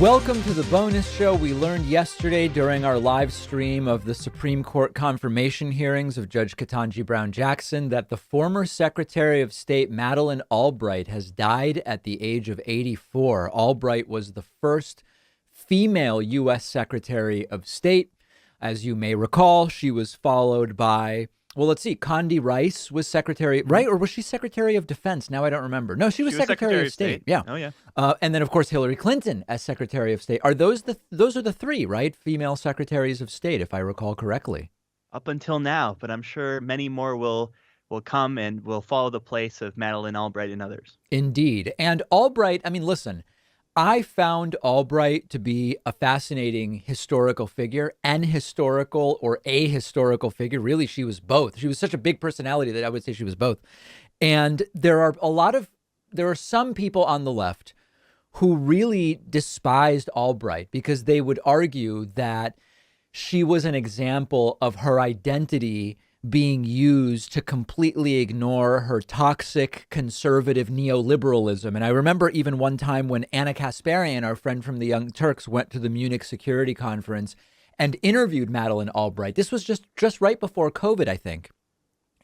Welcome to the bonus show. We learned yesterday during our live stream of the Supreme Court confirmation hearings of Judge Ketanji Brown Jackson that the former Secretary of State Madeleine Albright has died at the age of 84. Albright was the first female U.S. Secretary of State. As you may recall, she was followed by, well, let's see, Condi Rice was Secretary, right? Or was she Secretary of Defense? Now I don't remember. No, she was Secretary of State. Yeah. Oh, yeah. And then, of course, Hillary Clinton as Secretary of State. Those are the three, right? Female Secretaries of State, if I recall correctly. Up until now, but I'm sure many more will come and will follow the place of Madeleine Albright and others. Indeed. And Albright, I mean, listen, I found Albright to be a fascinating historical figure, an historical or ahistorical figure. Really, she was both. She was such a big personality that I would say she was both. And there are some people on the left who really despised Albright because they would argue that she was an example of her identity being used to completely ignore her toxic conservative neoliberalism. And I remember even one time when Anna Kasparian, our friend from the Young Turks, went to the Munich Security Conference and interviewed Madeleine Albright. This was just right before COVID, I think.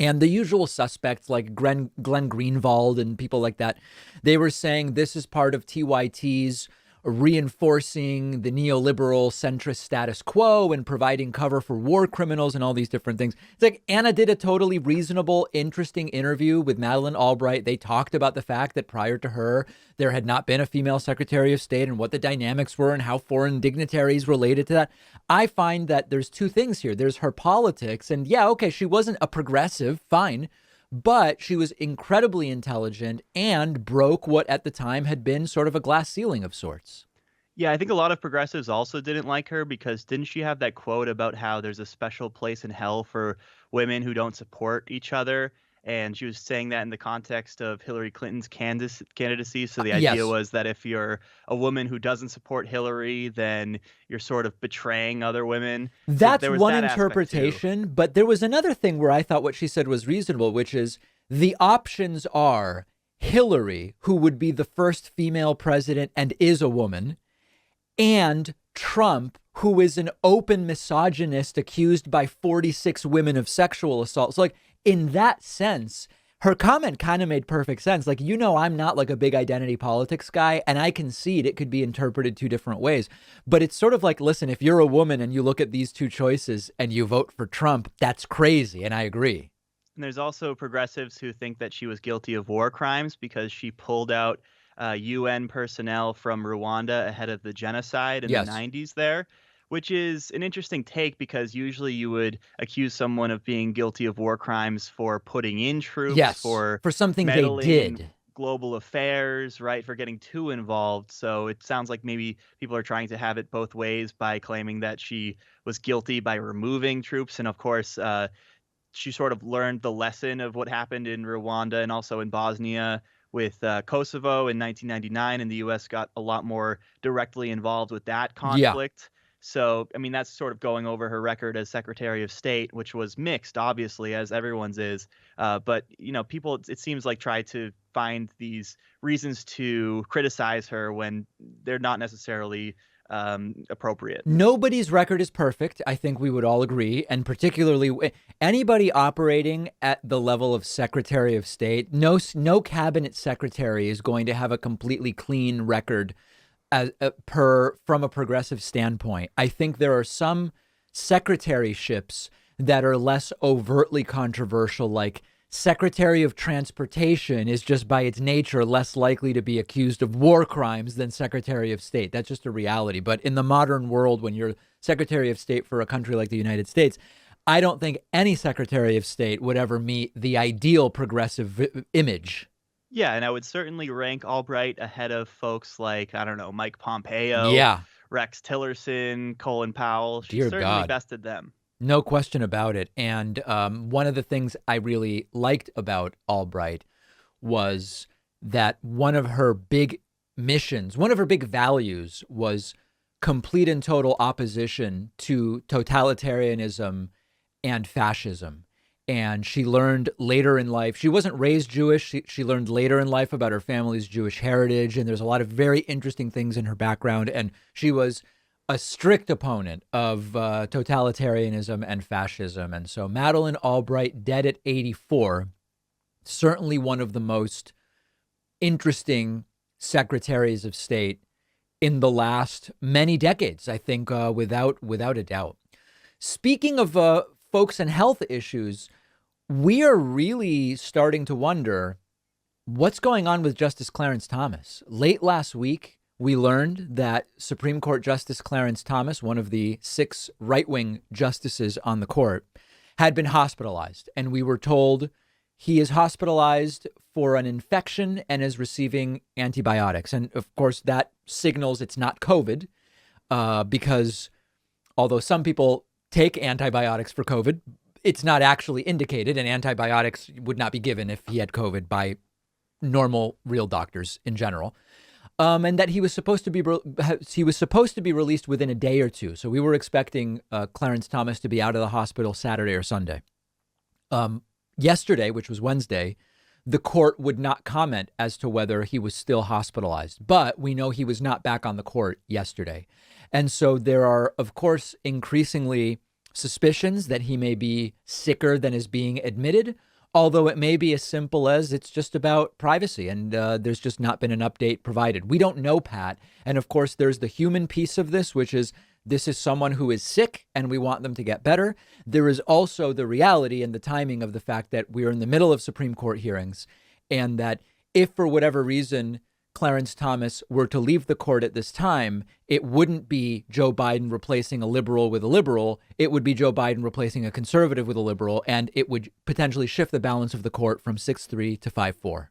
And the usual suspects like Glenn Greenwald and people like that, they were saying this is part of TYT's reinforcing the neoliberal centrist status quo and providing cover for war criminals and all these different things. It's like Anna did a totally reasonable, interesting interview with Madeleine Albright. They talked about the fact that prior to her, there had not been a female Secretary of State and what the dynamics were and how foreign dignitaries related to that. I find that there's two things here. There's her politics and yeah, okay, she wasn't a progressive, fine. But she was incredibly intelligent and broke what at the time had been sort of a glass ceiling of sorts. Yeah, I think a lot of progressives also didn't like her because didn't she have that quote about how there's a special place in hell for women who don't support each other? And she was saying that in the context of Hillary Clinton's candidacy. So the idea was that if you're a woman who doesn't support Hillary, then you're sort of betraying other women. That's one interpretation. But there was another thing where I thought what she said was reasonable, which is the options are Hillary, who would be the first female president and is a woman, and Trump, who is an open misogynist accused by 46 women of sexual assault. So like, in that sense, her comment kind of made perfect sense. Like, I'm not like a big identity politics guy, and I concede it could be interpreted two different ways. But it's sort of like, listen, if you're a woman and you look at these two choices and you vote for Trump, that's crazy. And I agree. And there's also progressives who think that she was guilty of war crimes because she pulled out UN personnel from Rwanda ahead of the genocide in the 90s there. Which is an interesting take because usually you would accuse someone of being guilty of war crimes for putting in troops, for something they did. Global affairs, right, for getting too involved. So it sounds like maybe people are trying to have it both ways by claiming that she was guilty by removing troops. And of course, she sort of learned the lesson of what happened in Rwanda and also in Bosnia with Kosovo in 1999. And the U.S. got a lot more directly involved with that conflict. Yeah. So, I mean, that's sort of going over her record as Secretary of State, which was mixed, obviously, as everyone's is. But, people, it seems like try to find these reasons to criticize her when they're not necessarily appropriate. Nobody's record is perfect. I think we would all agree. And particularly anybody operating at the level of Secretary of State, no cabinet secretary is going to have a completely clean record from a progressive standpoint. I think there are some secretaryships that are less overtly controversial, like Secretary of Transportation is just by its nature less likely to be accused of war crimes than Secretary of State. That's just a reality. But in the modern world, when you're Secretary of State for a country like the United States, I don't think any Secretary of State would ever meet the ideal progressive image. Yeah, and I would certainly rank Albright ahead of folks like, I don't know, Mike Pompeo, Rex Tillerson, Colin Powell. She certainly bested them. No question about it. And one of the things I really liked about Albright was that one of her big missions, one of her big values was complete and total opposition to totalitarianism and fascism. And she learned later in life, she wasn't raised Jewish. She learned later in life about her family's Jewish heritage. And there's a lot of very interesting things in her background. And she was a strict opponent of totalitarianism and fascism. And so Madeleine Albright, dead at 84, certainly one of the most interesting secretaries of state in the last many decades, I think, without a doubt. Speaking of folks and health issues, we are really starting to wonder what's going on with Justice Clarence Thomas. Late last week, we learned that Supreme Court Justice Clarence Thomas, one of the 6 right-wing justices on the court, had been hospitalized. And we were told he is hospitalized for an infection and is receiving antibiotics. And of course, that signals it's not COVID, because although some people take antibiotics for COVID, it's not actually indicated, and antibiotics would not be given if he had COVID by normal, real doctors in general. And that he was supposed to be released within a day or two. So we were expecting Clarence Thomas to be out of the hospital Saturday or Sunday. Yesterday, which was Wednesday, the court would not comment as to whether he was still hospitalized, but we know he was not back on the court yesterday. And so there are, of course, increasingly suspicions that he may be sicker than is being admitted, although it may be as simple as it's just about privacy and there's just not been an update provided. We don't know, Pat. And of course, there's the human piece of this is someone who is sick and we want them to get better. There is also the reality and the timing of the fact that we're in the middle of Supreme Court hearings, and that if for whatever reason Clarence Thomas were to leave the court at this time, it wouldn't be Joe Biden replacing a liberal with a liberal. It would be Joe Biden replacing a conservative with a liberal, and it would potentially shift the balance of the court from 6-3 to 5-4.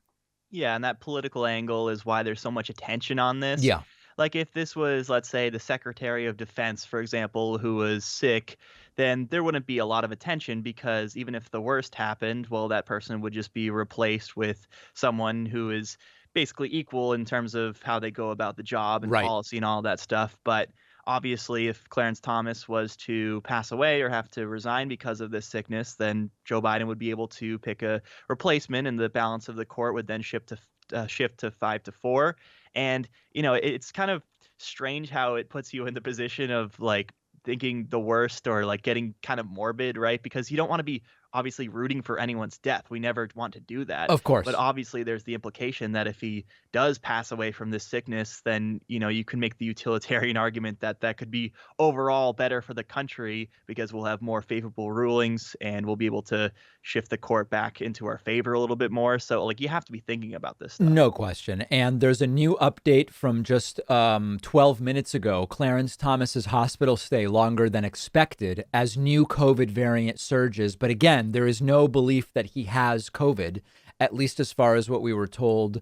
Yeah, and that political angle is why there's so much attention on this. Yeah. Like if this was, let's say, the Secretary of Defense, for example, who was sick, then there wouldn't be a lot of attention, because even if the worst happened, well, that person would just be replaced with someone who is basically equal in terms of how they go about the job and Right. policy and all that stuff. But obviously, if Clarence Thomas was to pass away or have to resign because of this sickness, then Joe Biden would be able to pick a replacement, and the balance of the court would then shift to 5-4. And it's kind of strange how it puts you in the position of like thinking the worst, or like getting kind of morbid, right? Because you don't want to be obviously rooting for anyone's death. We never want to do that. Of course. But obviously there's the implication that if he does pass away from this sickness, then, you can make the utilitarian argument that that could be overall better for the country, because we'll have more favorable rulings and we'll be able to shift the court back into our favor a little bit more. So like you have to be thinking about this stuff. No question. And there's a new update from just 12 minutes ago. Clarence Thomas's hospital stay longer than expected as new COVID variant surges. But again, there is no belief that he has COVID, at least as far as what we were told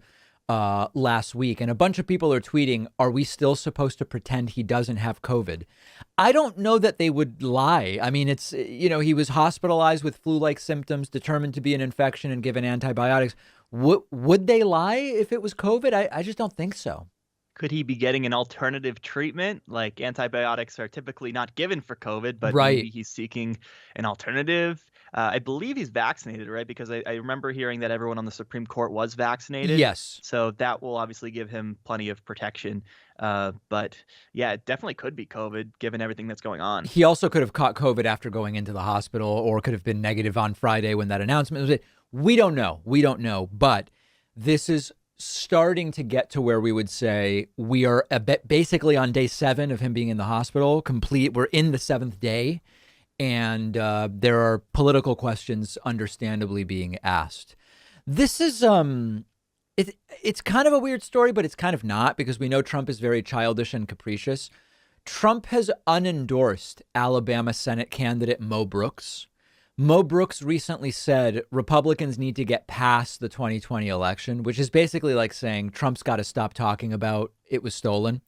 last week. And a bunch of people are tweeting, are we still supposed to pretend he doesn't have COVID? I don't know that they would lie. I mean, it's, he was hospitalized with flu-like symptoms, determined to be an infection and given antibiotics. Would they lie if it was COVID? I just don't think so. Could he be getting an alternative treatment? Like antibiotics are typically not given for COVID, but Right. maybe he's seeking an alternative. I believe he's vaccinated, right? Because I remember hearing that everyone on the Supreme Court was vaccinated. Yes. So that will obviously give him plenty of protection. But yeah, it definitely could be COVID given everything that's going on. He also could have caught COVID after going into the hospital, or could have been negative on Friday when that announcement was. We don't know. But this is starting to get to where we would say we are basically on day 7 of him being in the hospital. We're in the 7th day. And there are political questions understandably being asked. This is it's kind of a weird story, but it's kind of not, because we know Trump is very childish and capricious. Trump has unendorsed Alabama Senate candidate Mo Brooks. Mo Brooks recently said Republicans need to get past the 2020 election, which is basically like saying Trump's got to stop talking about it was stolen.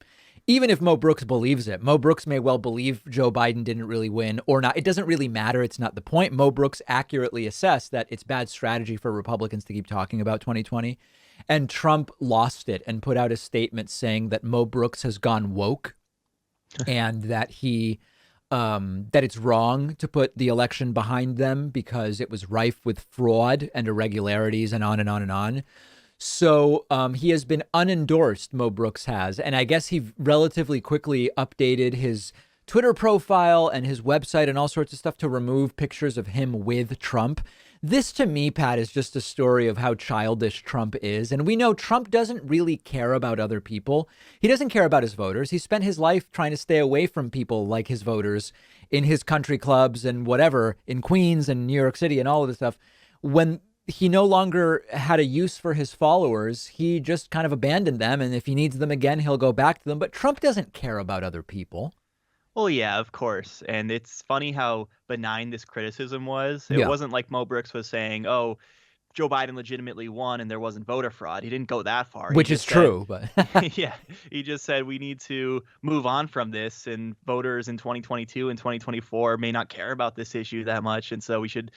Even if Mo Brooks believes it, Mo Brooks may well believe Joe Biden didn't really win or not. It doesn't really matter. It's not the point. Mo Brooks accurately assessed that it's bad strategy for Republicans to keep talking about 2020. And Trump lost it and put out a statement saying that Mo Brooks has gone woke and that he that it's wrong to put the election behind them because it was rife with fraud and irregularities and on and on and on. So he has been unendorsed, Mo Brooks has. And I guess he relatively quickly updated his Twitter profile and his website and all sorts of stuff to remove pictures of him with Trump. This to me, Pat, is just a story of how childish Trump is. And we know Trump doesn't really care about other people. He doesn't care about his voters. He spent his life trying to stay away from people like his voters in his country clubs and whatever in Queens and New York City and all of this stuff. When he no longer had a use for his followers, he just kind of abandoned them. And if he needs them again, he'll go back to them. But Trump doesn't care about other people. Well, yeah, of course. And it's funny how benign this criticism was. It Yeah, wasn't like Mo Brooks was saying, "Oh, Joe Biden legitimately won and there wasn't voter fraud." He didn't go that far. He which is just said, true. But yeah, he just said we need to move on from this, and voters in 2022 and 2024 may not care about this issue that much, and so we should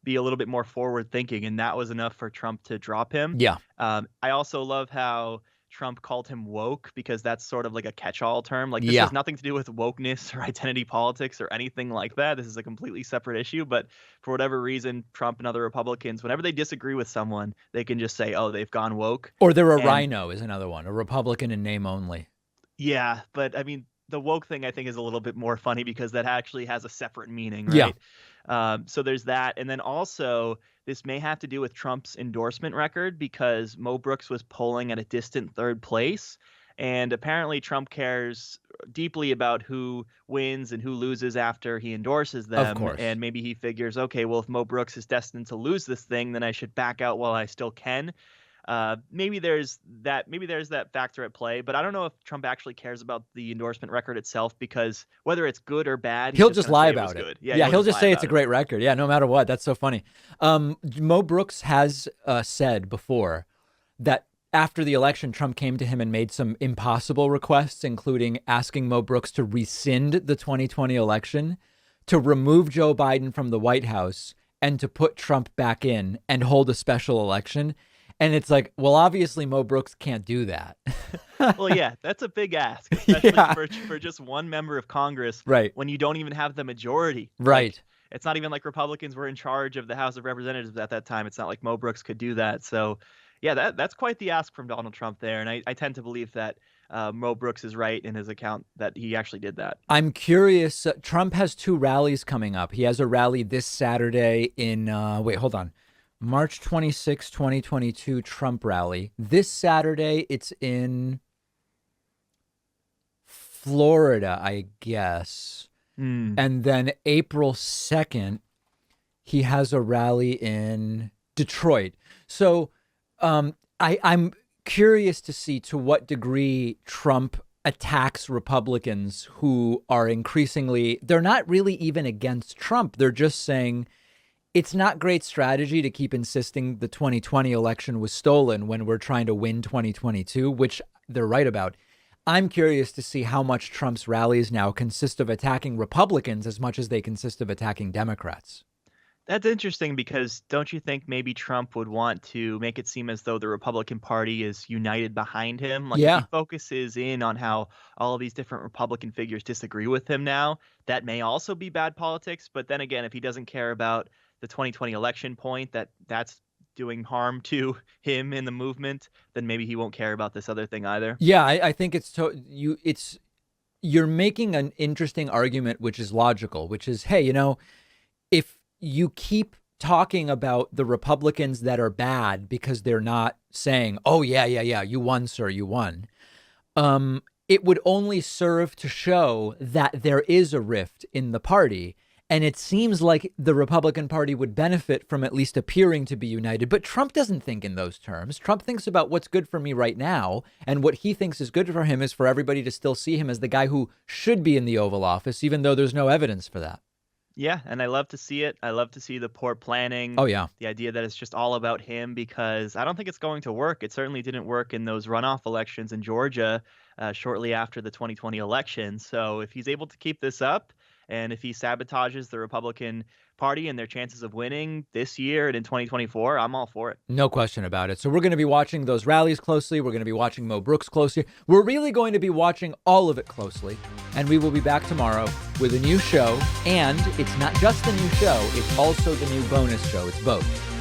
be a little bit more forward thinking. And that was enough for Trump to drop him. yeah, I also love how Trump called him woke, because that's sort of like a catch-all term. Like, this yeah. has nothing to do with wokeness or identity politics or anything like that. This is a completely separate issue. But for whatever reason, Trump and other Republicans, whenever they disagree with someone, they can just say, "Oh, they've gone woke." Or they're a And rhino is another one, a Republican in name only. yeah, but I mean, the woke thing I think is a little bit more funny because that actually has a separate meaning, Yeah. right? So there's that. And then also, this may have to do with Trump's endorsement record, because Mo Brooks was polling at a distant third place. And apparently, Trump cares deeply about who wins and who loses after he endorses Of them. course. And maybe he figures, okay, well, if Mo Brooks is destined to lose this thing, then I should back out while I still can. Maybe there's that. Maybe there's that factor at play, but I don't know if Trump actually cares about the endorsement record itself, because whether it's good or bad, he's He'll just just going to lie say it was about it. good. Yeah, Yeah, he'll just just lie say it's a about it. great record. Yeah, no matter what. That's so funny. Mo Brooks has said before that after the election, Trump came to him and made some impossible requests, including asking Mo Brooks to rescind the 2020 election, to remove Joe Biden from the White House, and to put Trump back in and hold a special election. And it's like, well, obviously Mo Brooks can't do that. Well, yeah, that's a big ask, especially Yeah, for just one member of Congress, right, when you don't even have the majority. Like, right. it's not even like Republicans were in charge of the House of Representatives at that time. It's not like Mo Brooks could do that. So, yeah, that's quite the ask from Donald Trump there. And I tend to believe that Mo Brooks is right in his account that he actually did that. I'm curious. Trump has two rallies coming up. He has a rally this Saturday in, wait, hold on. March 26, 2022, Trump rally. This Saturday, it's in Florida, I guess. Hmm. And then April 2nd, he has a rally in Detroit. So I'm curious to see to what degree Trump attacks Republicans who are increasingly, they're not really even against Trump. They're just saying it's not great strategy to keep insisting the 2020 election was stolen when we're trying to win 2022, which they're right about. I'm curious to see how much Trump's rallies now consist of attacking Republicans as much as they consist of attacking Democrats. That's interesting, because don't you think maybe Trump would want to make it seem as though the Republican Party is united behind him? Like, if he Yeah. focuses in on how all of these different Republican figures disagree with him now, that may also be bad politics. But then again, if he doesn't care about the 2020 election point, that's doing harm to him in the movement, then maybe he won't care about this other thing either. Yeah, I think you're making an interesting argument, which is logical, which is, hey, if you keep talking about the Republicans that are bad because they're not saying, oh, yeah, you won, sir, you won, it would only serve to show that there is a rift in the party. And it seems like the Republican Party would benefit from at least appearing to be united. But Trump doesn't think in those terms. Trump thinks about what's good for me right now. And what he thinks is good for him is for everybody to still see him as the guy who should be in the Oval Office, even though there's no evidence for that. Yeah, and I love to see it. I love to see the poor planning, Oh, yeah. the idea that it's just all about him, because I don't think it's going to work. It certainly didn't work in those runoff elections in Georgia shortly after the 2020 election. So if he's able to keep this up And if he sabotages the Republican Party and their chances of winning this year and in 2024, I'm all for it. No question about it. So we're going to be watching those rallies closely. We're going to be watching Mo Brooks closely. We're really going to be watching all of it closely. And we will be back tomorrow with a new show. And it's not just the new show, it's also the new bonus show. It's both.